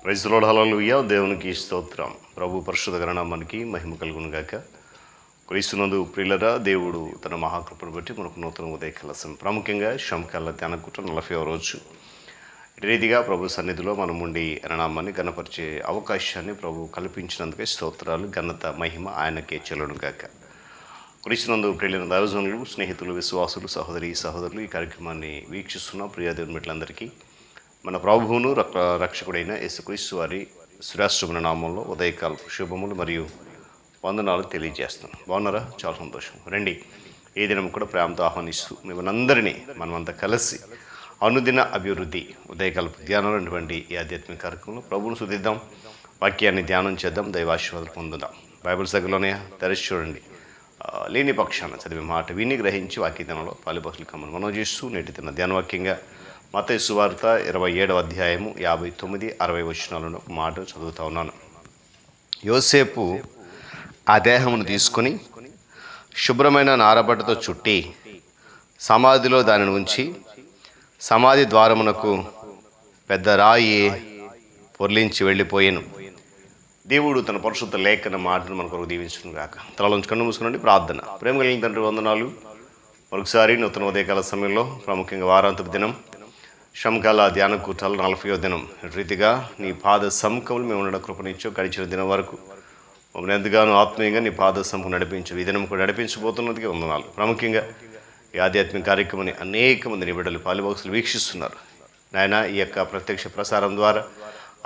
Praise the lord, హల్లెలూయా. దేవునికి స్తోత్రం. ప్రభు పరిశుద్ధ నామానికి మహిమ కలుగును గాక. క్రీస్తునందు ప్రియులరా, దేవుడు తన మహాకృపను బట్టి మనకు నూతన ఉదయకాల ప్రాముఖ్యంగా శ్రమకాల ధ్యానకూట 40వ రోజు. ఈ రీతిగా ప్రభు సన్నిధిలో మనం ఉండి నామాన్ని ఘనపరిచే అవకాశాన్ని ప్రభు కల్పించినందుకే స్తోత్రాలు, ఘనత, మహిమ ఆయనకే చెల్లును గాక. క్రీస్తునందు ప్రియులైన దైవజనులు, స్నేహితులు, విశ్వాసులు, సహోదరులు ఈ కార్యక్రమాన్ని వీక్షిస్తున్న ప్రియ దేవుని బిడ్డలందరికీ మన ప్రభువును రక్షకుడైన యేసుక్రీస్తు వారి శ్రేష్టమైన నామంలో ఉదయకాల శుభములు మరియు వందనాలు తెలియజేస్తున్నాను. బాగున్నారా? చాలా సంతోషం. రండి, ఏ దినం కూడా ప్రేమతో ఆహ్వానిస్తూ మిమ్మల్ని మనమంతా కలిసి అనుదిన అభివృద్ధి ఉదయకాల ధ్యానంలో ఉన్నటువంటి ఈ ఆధ్యాత్మిక కార్యక్రమంలో ప్రభువును స్తుతిద్దాం, వాక్యాన్ని ధ్యానం చేద్దాం, దైవాశీర్వాదాలు పొందుదాం. బైబిల్ దగ్గరలోనే తెరచి చూడండి. లేని పక్షాన చదివే మాట విని గ్రహించి వాక్యధ్యానంలో పాలుపక్షులు కమ్మని మనం చేస్తూ నేటి తిన్న ధ్యానవాక్యంగా మత్తయి సువార్త 27వ అధ్యాయము 59-60 వచనాలను మాట చదువుతా ఉన్నాను. యోసేపు ఆ దేహమును తీసుకొని శుభ్రమైన నారబట్టతో చుట్టి సమాధిలో దానిని ఉంచి సమాధి ద్వారమునకు పెద్ద రాయి పొర్లించి వెళ్ళిపోయాను. దేవుడు తన పరిశుద్ధ లేఖన మాటను మన కొరకు దీవించును గాక. తలలోంచి కన్ను మూసుకునండి. ప్రార్థన. ప్రేమ కలిగిన తండ్రి, వందనాలు. మరొకసారి నూతన ఉదయకాల సమయంలో ప్రాముఖ్యంగా వారాంతపు దినం శ్రమకాల ధ్యాన కూటాలు 40వ దినం రీతిగా నీ పాద సముఖములు మేము ఉండడం కృపణించు. గడిచిన దినం వరకు మమ్మల్ని ఎంతగానో ఆత్మీయంగా నీ పాద సముఖం నడిపించు. ఈ దినం కూడా నడిపించబోతున్నదిగా వందనాలు. ప్రాముఖ్యంగా ఈ ఆధ్యాత్మిక కార్యక్రమాన్ని అనేక మంది నీ బిడ్డలు పాలుబాక్సులు వీక్షిస్తున్నారు. నాయన, ఈ యొక్క ప్రత్యక్ష ప్రసారం ద్వారా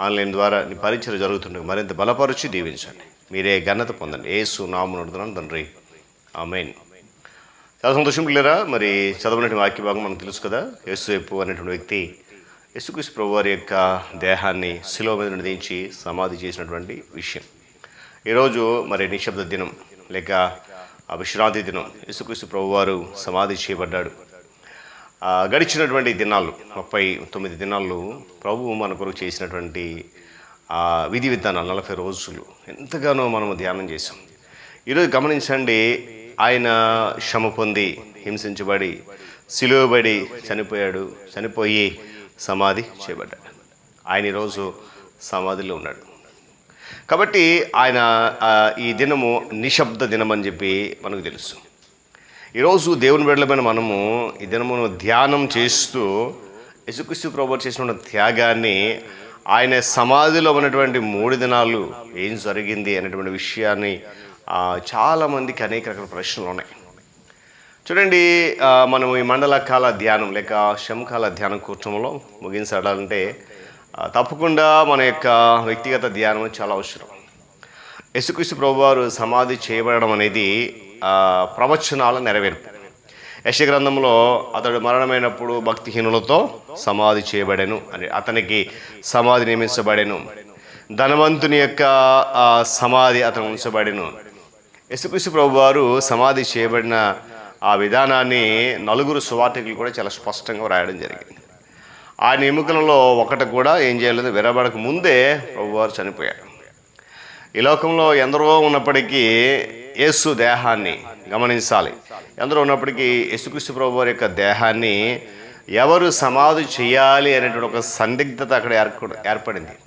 ఆన్లైన్ ద్వారా నీ పరిచయం జరుగుతుండగా మరింత బలపరిచి దీవించండి. మీరే ఘనత పొందండి. యేసు నామమున అడుగుతున్నాను తండ్రి, ఆమేన్. చాలా సంతోషం పిల్లరా. మరి చదవనటువంటి వాక్య భాగం మనకు తెలుసు కదా. యోసేపు అనేటువంటి వ్యక్తి యేసుక్రీస్తు ప్రభు వారి యొక్క దేహాన్ని శిలువ మీద దించి సమాధి చేసినటువంటి విషయం. ఈరోజు మరి నిశ్శబ్ద దినం లేక విశ్రాంతి దినం. యేసుక్రీస్తు ప్రభు వారు సమాధి చేయబడ్డాడు. గడిచినటువంటి దినాలు 39 దినాలు ప్రభు మన కొరకు చేసినటువంటి విధి విధానాలు 40 రోజులు ఎంతగానో మనము ధ్యానం చేసాం. ఈరోజు గమనించండి, ఆయన శ్రమ పొంది హింసించబడి సిలువబడి చనిపోయి సమాధి చేయబడ్డాడు. ఆయన ఈరోజు సమాధిలో ఉన్నాడు. కాబట్టి ఆయన ఈ దినము నిశ్శబ్ద దినం అని చెప్పి మనకు తెలుసు. ఈరోజు దేవుని బిడ్డలమైన మనము ఈ దినమును ధ్యానం చేస్తూ యేసుక్రీస్తు ప్రభువు చేసిన త్యాగాన్ని, ఆయన సమాధిలో ఉన్నటువంటి 3 దినాలు ఏం జరిగింది అనేటువంటి విషయాన్ని చాలామందికి అనేక రకాల ప్రశ్నలు ఉన్నాయి. చూడండి, మనం ఈ మండల కాల ధ్యానం లేక శ్రమకాల ధ్యానం కూర్చోంలో ముగించాలంటే తప్పకుండా మన యొక్క వ్యక్తిగత ధ్యానం చాలా అవసరం. యేసుక్రీస్తు ప్రభువారు సమాధి చేయబడడం అనేది ప్రవచనాల నెరవేర్పు. యెషయా గ్రంథంలో అతడు మరణమైనప్పుడు భక్తిహీనులతో సమాధి చేయబడెను అని, అతనికి సమాధి నియమించబడెను, ధనవంతుని యొక్క సమాధి అతను ఉంచబడెను. యేసుక్రీస్తు ప్రభువారు సమాధి చేయబడిన ఆ విధానాన్ని 4 సువార్తికులు కూడా చాలా స్పష్టంగా రాయడం జరిగింది. ఆయన ఎముకలలో ఒకటి కూడా ఏం చేయలేదు, విరబడక ముందే ప్రభువారు చనిపోయాడు. ఈ లోకంలో ఎందరో ఉన్నప్పటికీ యేసు దేహాన్ని గమనించాలి. ఎందరో ఉన్నప్పటికీ యేసుక్రీస్తు ప్రభువారి యొక్క దేహాన్ని ఎవరు సమాధి చేయాలి అనేటువంటి ఒక సందిగ్ధత అక్కడ ఏర్పడింది.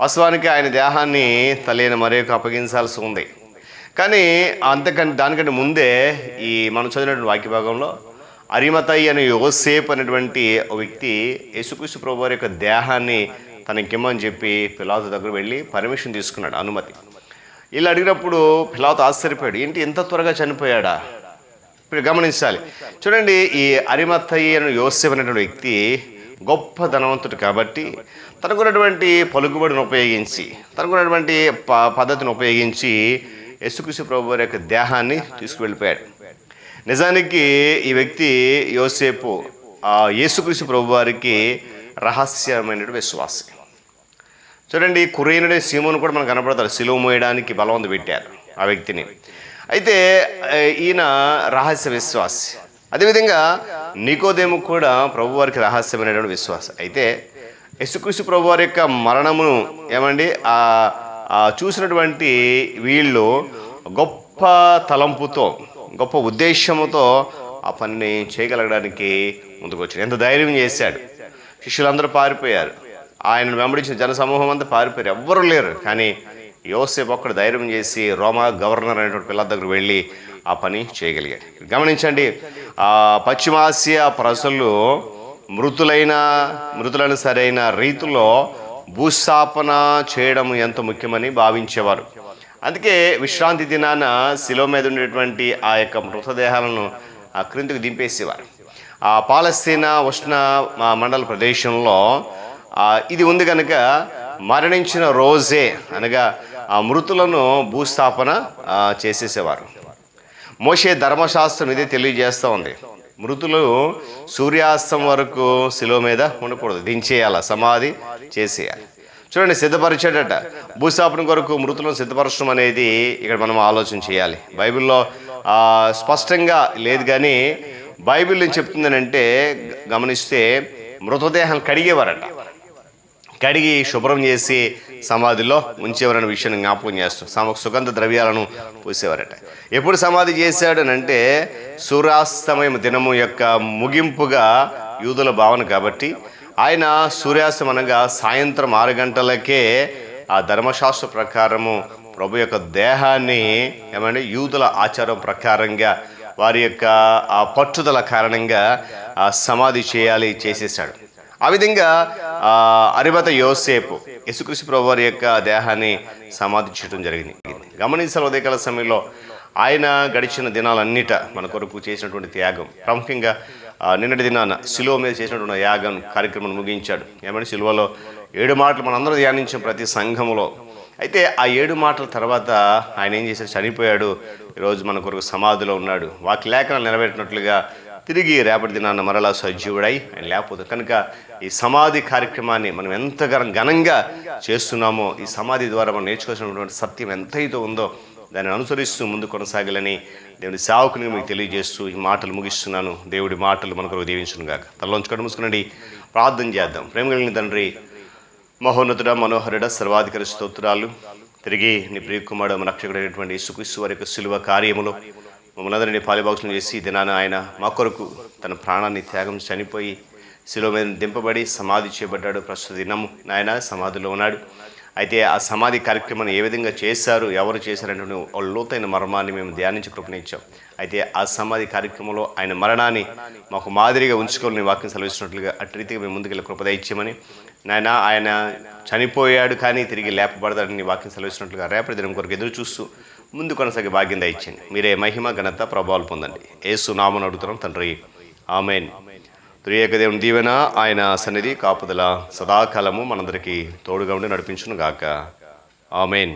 వాస్తవానికి ఆయన దేహాన్ని తల్లిని మరొక అప్పగించాల్సి ఉంది. కానీ దానికంటే ముందే ఈ మనం చదివినటువంటి వాక్య భాగంలో అరిమతయి అనే యోసేపు అనేటువంటి ఒక వ్యక్తి యేసుక్రీస్తు ప్రభువారి యొక్క దేహాన్ని తనకిమ్మని చెప్పి పిలాతు దగ్గర వెళ్ళి పర్మిషన్ తీసుకున్నాడు, అనుమతి. వీళ్ళు అడిగినప్పుడు పిలాతు ఆశ్చర్యపోయాడు, ఏంటి ఇంత త్వరగా చనిపోయాడా? ఇప్పుడు గమనించాలి. చూడండి, ఈ అరిమతయి అనే యోసేపు అనేటువంటి వ్యక్తి గొప్ప ధనవంతుడు కాబట్టి తనకున్నటువంటి పలుకుబడిని ఉపయోగించి, తనకున్నటువంటి పద్ధతిని ఉపయోగించి యేసుక్రీస్తు ప్రభువారి యొక్క దేహాన్ని తీసుకువెళ్ళిపోయాడు. నిజానికి ఈ వ్యక్తి యోసేపు యేసుక్రీస్తు ప్రభువారికి రహస్యమైన విశ్వాసి. చూడండి, కురేనుడే సీమోను కూడా మనకు కనపడతారు. సిలువ మోయడానికి బలవంత పెట్టారు ఆ వ్యక్తిని. అయితే ఈయన రహస్య విశ్వాసి. అదేవిధంగా నికోదేము కూడా ప్రభువారికి రహస్యమైనటువంటి విశ్వాసం. అయితే యేసుక్రీస్తు ప్రభువారి యొక్క మరణమును చూసినటువంటి వీళ్ళు గొప్ప తలంపుతో, గొప్ప ఉద్దేశముతో ఆ పనిని చేయగలగడానికి ముందుకు వచ్చాడు. ఎంత ధైర్యం చేశాడు. శిష్యులందరూ పారిపోయారు. ఆయనను వెంబడించిన జనసమూహం అంతా పారిపోయారు, ఎవ్వరూ లేరు. కానీ యోసేపు ఒక్కడు ధైర్యం చేసి రోమా గవర్నర్ అనేటువంటి పిల్లల దగ్గర వెళ్ళి ఆ పని చేయగలిగాడు. గమనించండి, పశ్చిమాసియా ప్రజలు మృతులను సరైన రీతిలో భూస్థాపన చేయడం ఎంత ముఖ్యమని భావించేవారు. అందుకే విశ్రాంతి దినాన శిలువ మీద ఉండేటువంటి ఆ యొక్క మృతదేహాలను క్రిందికి దింపేసేవారు. ఆ పాలస్తీనా ఉష్ణ మండల ప్రదేశంలో ఇది ఉంది కనుక మరణించిన రోజే అనగా ఆ మృతులను భూస్థాపన చేసేసేవారు. మోషే ధర్మశాస్త్రం ఇదే తెలియజేస్తూ ఉంది. మృతులు సూర్యాస్తం వరకు శిలువ మీద ఉండకూడదు, దించేయాల, సమాధి చేసేయాలి. చూడండి, సిద్ధపరిచేటట భూస్థాపన కొరకు మృతులను సిద్ధపరచడం అనేది ఇక్కడ మనం ఆలోచన చేయాలి. బైబిల్లో స్పష్టంగా లేదు, కానీ బైబిల్ ఏం చెప్తుందనంటే గమనిస్తే మృతదేహాలు కడిగేవారట, కడిగి శుభ్రం చేసి సమాధిలో ఉంచేవారన్న విషయాన్ని జ్ఞాపకం చేస్తాం. సుగంధ ద్రవ్యాలను పూసేవారట. ఎప్పుడు సమాధి చేశాడు అంటే సూర్యాస్తమయం దినము యొక్క ముగింపుగా యూదుల భావన కాబట్టి ఆయన సూర్యాస్తమం అనగా సాయంత్రం 6 గంటలకే ఆ ధర్మశాస్త్ర ప్రకారము ప్రభు యొక్క దేహాన్ని ఏమంటే యూదుల ఆచారం ప్రకారంగా వారి యొక్క ఆ పట్టుదల కారణంగా సమాధి చేసేసాడు. ఆ విధంగా అరిమత యోసేపు యేసుక్రీస్తు ప్రభు వారి యొక్క దేహాన్ని సమాధి చేయడం జరిగింది. గమనించాలి, ఉదయకాల సమయంలో ఆయన గడిచిన దినాలన్నిట మన కొరకు చేసినటువంటి త్యాగం, ప్రాముఖ్యంగా నిన్నటి దినాన శిలువ మీద చేసినటువంటి యాగం కార్యక్రమం ముగించాడు. ఏమంటే శిలువలో 7 మాటలు మనందరూ ధ్యానించాం ప్రతి సంఘములో. అయితే ఆ 7 మాటల తర్వాత ఆయన ఏం చేశాడు? చనిపోయాడు. ఈరోజు మన కొరకు సమాధిలో ఉన్నాడు. వాక్య లేఖనాలు నెరవేరినట్లుగా తిరిగి రేపటి దినాన్న మరలా సజీవుడై ఆయన లేకపోతే కనుక ఈ సమాధి కార్యక్రమాన్ని మనం ఎంత ఘనంగా చేస్తున్నామో, ఈ సమాధి ద్వారా మనం నేర్చుకోవాల్సినటువంటి సత్యం ఎంతైతే ఉందో దాన్ని అనుసరిస్తూ ముందు కొనసాగాలని దేవుడి సేవకునిగా మీకు తెలియజేస్తూ ఈ మాటలు ముగిస్తున్నాను. దేవుడి మాటలు మనకు దీవించును గాక. తలలోంచి కళ్ళు మూసుకునండి, ప్రార్థన చేద్దాం. ప్రేమ కలిగిన తండ్రి, మహోన్నతుడ, మనోహరుడ, సర్వాధికారి స్తోత్రాలు. తిరిగి నీ ప్రియకుమారుడు రక్షకుడైనటువంటి యేసుక్రీస్తు వారి యొక్క శిలువ కార్యములో మమ్మల్ని అందరినీ పాలిభాగస్వామ్యం చేసి దినాన ఆయన మా కొరకు తన ప్రాణాన్ని త్యాగం చనిపోయి శిలువ మీద దింపబడి సమాధి చేయబడ్డాడు. ప్రస్తుత దినము నాయన సమాధిలో ఉన్నాడు. అయితే ఆ సమాధి కార్యక్రమాన్ని ఏ విధంగా చేశారు, ఎవరు చేశారంటే లోతైన మర్మాన్ని మేము ధ్యానించి కృపణించాం. అయితే ఆ సమాధి కార్యక్రమంలో ఆయన మరణాన్ని మాకు మాదిరిగా ఉంచుకోవాలని వాక్యం సెలవిస్తున్నట్లుగా అటు రీతిగా మేము ముందుకెళ్ళి కృప దయచేయమని నాయన, ఆయన చనిపోయాడు కానీ తిరిగి లేపబడతాడని వాక్యం సెలవిస్తున్నట్లుగా రేపటి దినం కొరకు ఎదురు చూస్తూ ముందు కొనసాగే భాగ్యం దయచేయండి. మీరే మహిమ ఘనత ప్రభావాలు పొందండి. యేసు నామమున అడుగుతున్నాం తండ్రి, ఆమేన్. త్రియేక దేవుని దీవెన, ఆయన సన్నిధి కాపుదల సదాకాలము మనందరికీ తోడుగా ఉండి నడిపించును గాక. ఆమేన్.